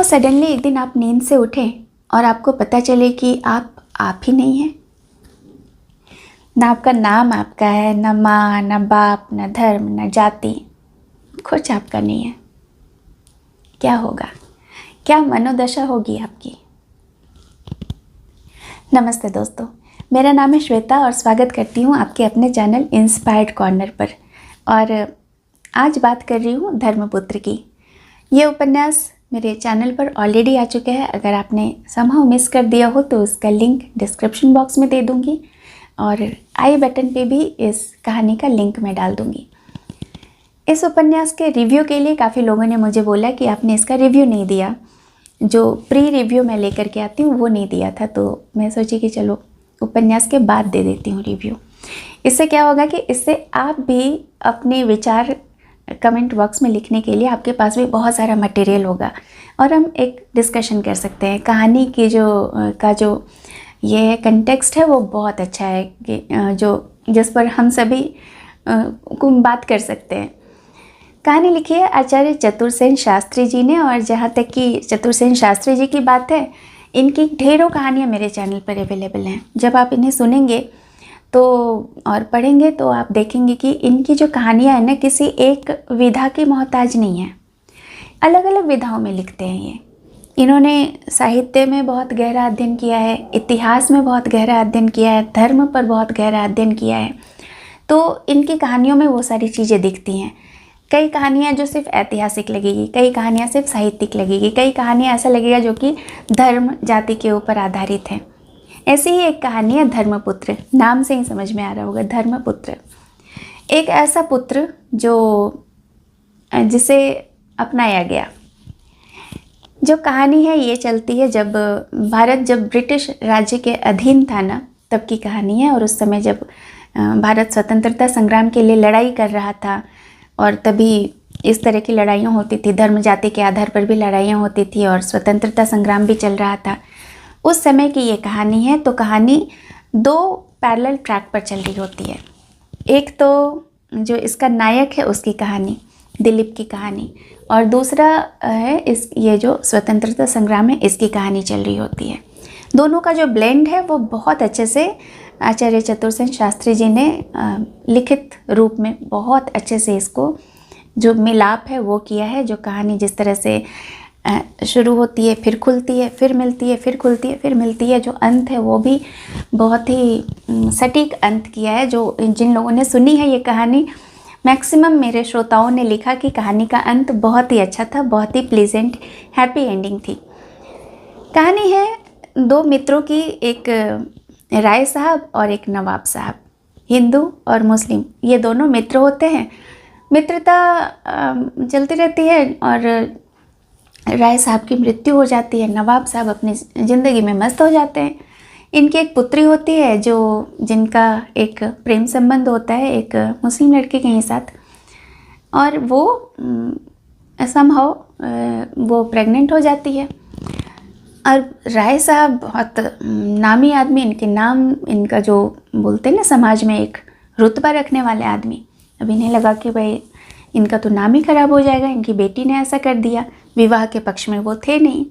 हो सडनली एक दिन आप नींद से उठें और आपको पता चले कि आप ही नहीं हैं। ना आपका नाम आपका है, ना माँ, ना बाप, ना धर्म, ना जाति, कुछ आपका नहीं है। क्या होगा? क्या मनोदशा होगी आपकी? नमस्ते दोस्तों, मेरा नाम है श्वेता और स्वागत करती हूँ आपके अपने चैनल इंस्पायर्ड कॉर्नर पर। और आज बात कर रही हूँ धर्मपुत्र की। ये उपन्यास मेरे चैनल पर ऑलरेडी आ चुके हैं। अगर आपने समहाउ मिस कर दिया हो तो उसका लिंक डिस्क्रिप्शन बॉक्स में दे दूँगी और आई बटन पे भी इस कहानी का लिंक मैं डाल दूँगी। इस उपन्यास के रिव्यू के लिए काफ़ी लोगों ने मुझे बोला कि आपने इसका रिव्यू नहीं दिया, जो प्री रिव्यू मैं लेकर के आती हूँ वो नहीं दिया था। तो मैं सोची कि चलो उपन्यास के बाद दे देती हूँ रिव्यू। इससे क्या होगा कि इससे आप भी अपने विचार कमेंट बॉक्स में लिखने के लिए आपके पास भी बहुत सारा मटेरियल होगा और हम एक डिस्कशन कर सकते हैं। कहानी की जो ये कंटेक्स्ट है वो बहुत अच्छा है कि जिस पर हम सभी को बात कर सकते हैं। कहानी लिखी है आचार्य चतुरसेन शास्त्री जी ने, और जहाँ तक कि चतुरसेन शास्त्री जी की बात है, इनकी ढेरों कहानियाँ मेरे चैनल पर अवेलेबल हैं। जब आप इन्हें सुनेंगे तो और पढ़ेंगे तो आप देखेंगे कि इनकी जो कहानियाँ हैं ना, किसी एक विधा की मोहताज नहीं है। अलग अलग विधाओं में लिखते हैं ये। इन्होंने साहित्य में बहुत गहरा अध्ययन किया है, इतिहास में बहुत गहरा अध्ययन किया है, धर्म पर बहुत गहरा अध्ययन किया है। तो इनकी कहानियों में वो सारी चीज़ें दिखती हैं। कई कहानियाँ जो सिर्फ ऐतिहासिक लगेगी, कई कहानियाँ सिर्फ साहित्यिक लगेगी, कई कहानियाँ ऐसा लगेगा जो कि धर्म जाति के ऊपर आधारित है। ऐसी ही एक कहानी है धर्मपुत्र। नाम से ही समझ में आ रहा होगा, धर्मपुत्र। एक ऐसा पुत्र जिसे अपनाया गया। जो कहानी है ये चलती है जब भारत ब्रिटिश राज्य के अधीन था ना, तब की कहानी है। और उस समय जब भारत स्वतंत्रता संग्राम के लिए लड़ाई कर रहा था, और तभी इस तरह की लड़ाइयाँ होती थी, धर्म जाति के आधार पर भी लड़ाइयाँ होती थी और स्वतंत्रता संग्राम भी चल रहा था। उस समय की ये कहानी है। तो कहानी दो पैरेलल ट्रैक पर चल रही होती है। एक तो जो इसका नायक है उसकी कहानी, दिलीप की कहानी, और दूसरा है ये जो स्वतंत्रता संग्राम है इसकी कहानी चल रही होती है। दोनों का जो ब्लेंड है वो बहुत अच्छे से आचार्य चतुरसेन शास्त्री जी ने लिखित रूप में बहुत अच्छे से इसको जो मिलाप है वो किया है। जो कहानी जिस तरह से शुरू होती है, फिर खुलती है, फिर मिलती है, फिर खुलती है, फिर मिलती है, जो अंत है वो भी बहुत ही सटीक अंत किया है। जो जिन लोगों ने सुनी है ये कहानी, मैक्सिमम मेरे श्रोताओं ने लिखा कि कहानी का अंत बहुत ही अच्छा था, बहुत ही प्लीजेंट हैप्पी एंडिंग थी। कहानी है दो मित्रों की, एक राय साहब और एक नवाब साहब। हिंदू और मुस्लिम ये दोनों मित्र होते हैं। मित्रता चलती रहती है और राय साहब की मृत्यु हो जाती है। नवाब साहब अपनी ज़िंदगी में मस्त हो जाते हैं। इनकी एक पुत्री होती है जिनका एक प्रेम संबंध होता है एक मुस्लिम लड़के के ही साथ, और वो समहाउ वो प्रेग्नेंट हो जाती है। और राय साहब बहुत नामी आदमी, इनका जो बोलते हैं ना समाज में एक रुतबा रखने वाले आदमी। अब इन्हें लगा कि भाई इनका तो नाम ही खराब हो जाएगा, इनकी बेटी ने ऐसा कर दिया। विवाह के पक्ष में वो थे नहीं,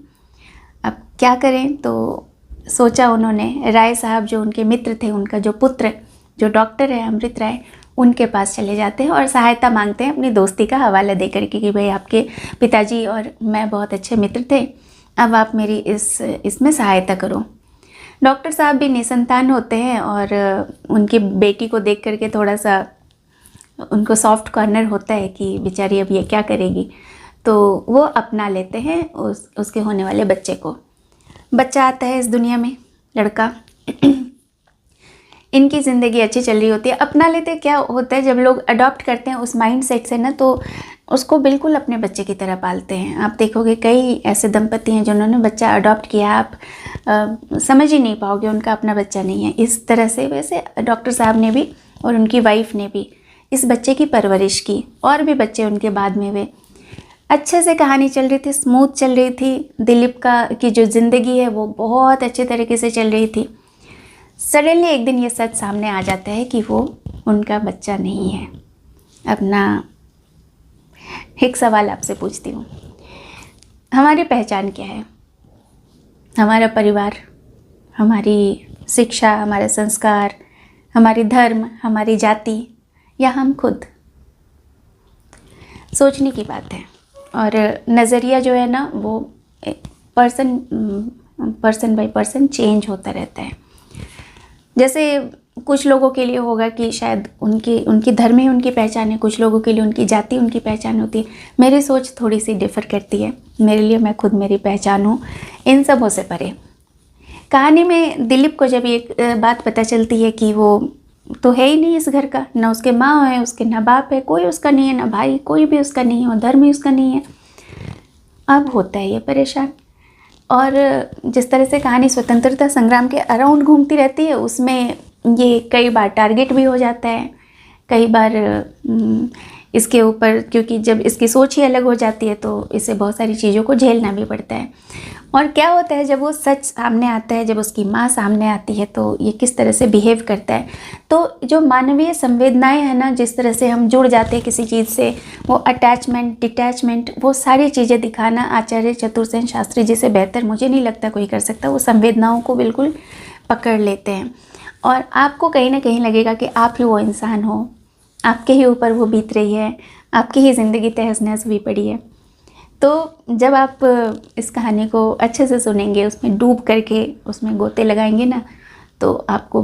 अब क्या करें। तो सोचा उन्होंने, राय साहब जो उनके मित्र थे, उनका जो पुत्र जो डॉक्टर है अमृत राय, उनके पास चले जाते हैं और सहायता मांगते हैं अपनी दोस्ती का हवाला दे करके कि भाई आपके पिताजी और मैं बहुत अच्छे मित्र थे, अब आप मेरी इसमें सहायता करो। डॉक्टर साहब भी निसंतान होते हैं और उनकी बेटी को देख करके थोड़ा सा उनको सॉफ्ट कॉर्नर होता है कि बेचारी अब ये क्या करेगी। तो वो अपना लेते हैं उसके होने वाले बच्चे को। बच्चा आता है इस दुनिया में, लड़का। इनकी ज़िंदगी अच्छी चल रही होती है। अपना लेते क्या होता है, जब लोग अडॉप्ट करते हैं उस माइंड सेट से ना, तो उसको बिल्कुल अपने बच्चे की तरह पालते हैं। आप देखोगे कई ऐसे दंपति हैं जिन्होंने बच्चा अडॉप्ट किया, आप समझ ही नहीं पाओगे उनका अपना बच्चा नहीं है। इस तरह से वैसे डॉक्टर साहब ने भी और उनकी वाइफ ने भी इस बच्चे की परवरिश की, और भी बच्चे उनके बाद में हुए। अच्छे से कहानी चल रही थी, स्मूथ चल रही थी। दिलीप की जो ज़िंदगी है वो बहुत अच्छे तरीके से चल रही थी। सडनली एक दिन ये सच सामने आ जाता है कि वो उनका बच्चा नहीं है। अब ना एक सवाल आपसे पूछती हूँ, हमारी पहचान क्या है, हमारा परिवार, हमारी शिक्षा, हमारे संस्कार, हमारी धर्म, हमारी जाति, या हम खुद? सोचने की बात है। और नज़रिया जो है ना वो पर्सन बाय पर्सन चेंज होता रहता है। जैसे कुछ लोगों के लिए होगा कि शायद उनकी धर्म ही उनकी पहचान है, कुछ लोगों के लिए उनकी जाति उनकी पहचान होती है। मेरी सोच थोड़ी सी डिफ़र करती है। मेरे लिए मैं खुद मेरी पहचान हूँ, इन सबों से परे। कहानी में दिलीप को जब एक बात पता चलती है कि वो तो है ही नहीं इस घर का, ना उसके माँ है, उसके ना बाप है, कोई उसका नहीं है, ना भाई, कोई भी उसका नहीं है, और धर्म ही उसका नहीं है, अब होता है ये परेशान। और जिस तरह से कहानी स्वतंत्रता संग्राम के अराउंड घूमती रहती है, उसमें ये कई बार टारगेट भी हो जाता है, कई बार इसके ऊपर, क्योंकि जब इसकी सोच ही अलग हो जाती है तो इसे बहुत सारी चीज़ों को झेलना भी पड़ता है। और क्या होता है जब वो सच सामने आता है, जब उसकी माँ सामने आती है, तो ये किस तरह से बिहेव करता है। तो जो मानवीय संवेदनाएं हैं ना, जिस तरह से हम जुड़ जाते हैं किसी चीज़ से, वो अटैचमेंट, डिटैचमेंट, वो सारी चीज़ें दिखाना आचार्य चतुर्सेन शास्त्री जी से बेहतर मुझे नहीं लगता कोई कर सकता। वो संवेदनाओं को बिल्कुल पकड़ लेते हैं और आपको कहीं ना कहीं लगेगा कि आप ही वो इंसान हो, आपके ही ऊपर वो बीत रही है, आपकी ही ज़िंदगी तहस नहस हुई पड़ी है। तो जब आप इस कहानी को अच्छे से सुनेंगे, उसमें डूब करके उसमें गोते लगाएंगे ना, तो आपको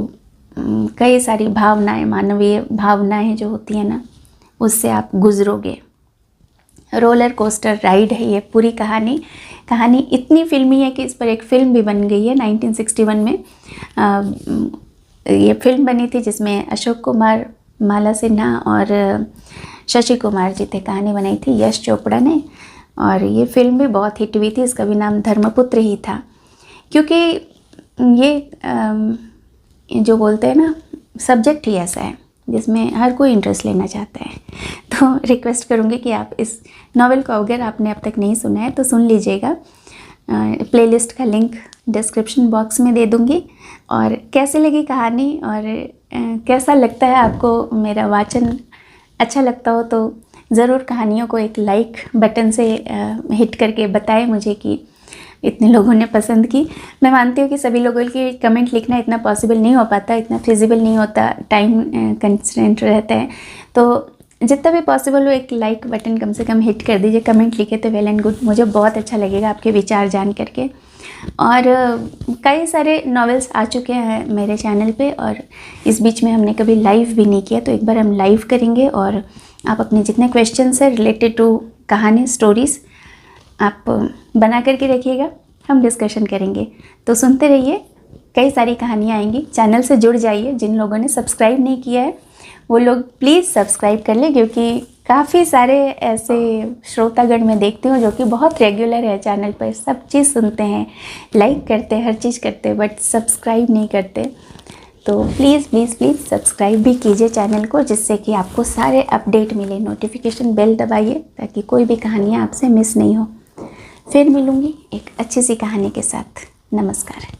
कई सारी भावनाएं, मानवीय भावनाएं जो होती हैं ना, उससे आप गुजरोगे। रोलर कोस्टर राइड है ये पूरी कहानी। कहानी इतनी फिल्मी है कि इस पर एक फ़िल्म भी बन गई है 1961 में। ये फिल्म बनी थी जिसमें अशोक कुमार, माला सिन्हा और शशि कुमार जी थे। कहानी बनाई थी यश चोपड़ा ने, और ये फिल्म भी बहुत हिट हुई थी। इसका भी नाम धर्मपुत्र ही था, क्योंकि ये जो बोलते हैं ना, सब्जेक्ट ही ऐसा है जिसमें हर कोई इंटरेस्ट लेना चाहता है। तो रिक्वेस्ट करूँगी कि आप इस नॉवेल को अगर आपने अब तक नहीं सुना है तो सुन लीजिएगा। प्लेलिस्ट का लिंक डिस्क्रिप्शन बॉक्स में दे दूँगी। और कैसे लगी कहानी और कैसा लगता है आपको मेरा वाचन, अच्छा लगता हो तो ज़रूर कहानियों को एक लाइक बटन से हिट करके बताएं मुझे कि इतने लोगों ने पसंद की। मैं मानती हूँ कि सभी लोगों के कमेंट लिखना इतना पॉसिबल नहीं हो पाता, इतना फिजिबल नहीं होता, टाइम कंस्ट्रेंट रहता है। तो जितना भी पॉसिबल हो एक लाइक बटन कम से कम हिट कर दीजिए, कमेंट लिखे तो वेल एंड गुड, मुझे बहुत अच्छा लगेगा आपके विचार जान करके। और कई सारे नॉवेल्स आ चुके हैं मेरे चैनल पे, और इस बीच में हमने कभी लाइव भी नहीं किया, तो एक बार हम लाइव करेंगे। और आप अपने जितने क्वेश्चंस हैं रिलेटेड टू कहानी, स्टोरीज़, आप बना करके रखिएगा, हम डिस्कशन करेंगे। तो सुनते रहिए, कई सारी कहानियाँ आएंगी। चैनल से जुड़ जाइए। जिन लोगों ने सब्सक्राइब नहीं किया है वो लोग प्लीज़ सब्सक्राइब कर लें, क्योंकि काफ़ी सारे ऐसे श्रोतागण मैं देखती हूँ जो कि बहुत रेगुलर है चैनल पर, सब चीज़ सुनते हैं, लाइक करते हैं, हर चीज़ करते हैं, बट सब्सक्राइब नहीं करते। तो प्लीज़ प्लीज़ प्लीज़ सब्सक्राइब भी कीजिए चैनल को, जिससे कि आपको सारे अपडेट मिले। नोटिफिकेशन बेल दबाइए ताकि कोई भी कहानियाँ आपसे मिस नहीं हो। फिर मिलूँगी एक अच्छी सी कहानी के साथ। नमस्कार।